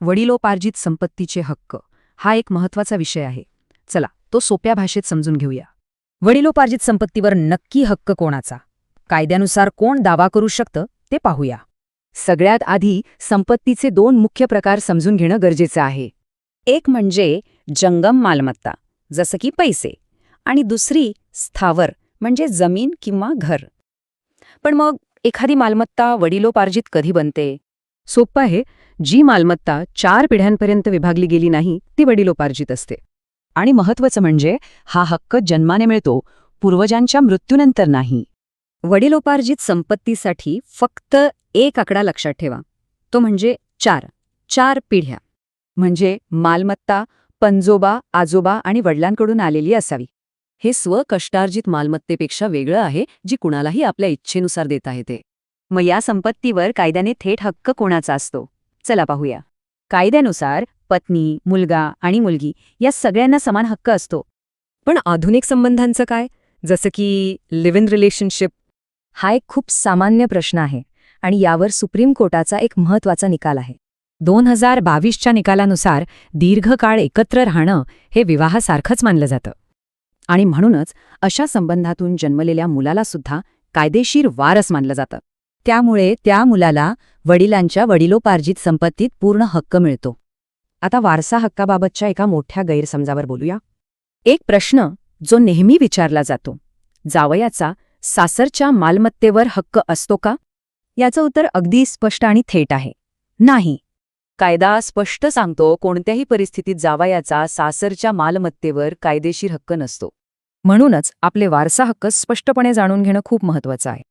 वडिलोपार्जित संपत्तीचे हक्क हा एक महत्त्वाचा विषय आहे. चला तो सोप्या भाषेत समजून घेऊया. वडिलोपार्जित संपत्तीवर नक्की हक्क कोणाचा, कायद्यानुसार कोण दावा करू शकतं ते पाहूया. सगळ्यात आधी संपत्तीचे दोन मुख्य प्रकार समजून घेणं गरजेचं आहे. एक म्हणजे जंगम मालमत्ता, जसं की पैसे, आणि दुसरी स्थावर म्हणजे जमीन किंवा घर. पण मग एखादी मालमत्ता वडिलोपार्जित कधी बनते? सोपं आहे. जी मालमत्ता 4 पिढ्यांपर्यंत विभागली गेली नाही ती वडिलोपार्जित असते. आणि महत्त्वाचं म्हणजे हा हक्क जन्माने मिळतो, पूर्वजांच्या मृत्यूनंतर नाही. वडिलोपार्जित संपत्तीसाठी फक्त एक आकडा लक्षात ठेवा, तो म्हणजे 4 पिढ्या. म्हणजे मालमत्ता पंजोबा, आजोबा आणि वडिलांकडून आलेली असावी. हे स्वकष्टार्जित मालमत्तेपेक्षा वेगळं आहे, जी कुणालाही आपल्या इच्छेनुसार देता येते. मग या संपत्तीवर कायद्याने थेट हक्क कोणाचा असतो? चला पाहूया. कायद्यानुसार पत्नी, मुलगा आणि मुलगी या सगळ्यांना समान हक्क असतो. पण आधुनिक संबंधांचं काय, जसं की लिव्ह इन रिलेशनशिप? हा एक खूप सामान्य प्रश्न आहे आणि यावर सुप्रीम कोर्टाचा एक महत्त्वाचा निकाल आहे. 2022च्या निकालानुसार दीर्घकाळ एकत्र राहणं हे विवाहासारखंच मानलं जातं. आणि म्हणूनच अशा संबंधातून जन्मलेल्या मुलाला सुद्धा कायदेशीर वारस मानलं जातं. त्यामुळे त्या मुलाला वडिलांच्या वडिलोपार्जित संपत्तीत पूर्ण हक्क मिळतो. आता वारसा हक्काबाबतच्या एका मोठ्या गैरसमजावर बोलूया. एक प्रश्न जो नेहमी विचारला जातो, जावयाचा सासरच्या मालमत्तेवर हक्क असतो का? याचं उत्तर अगदी स्पष्ट आणि थेट आहे, नाही. कायदा स्पष्ट सांगतो, कोणत्याही परिस्थितीत जावयाचा सासरच्या मालमत्तेवर कायदेशीर हक्क नसतो. म्हणूनच आपले वारसा हक्क स्पष्टपणे जाणून घेणं खूप महत्त्वाचं आहे.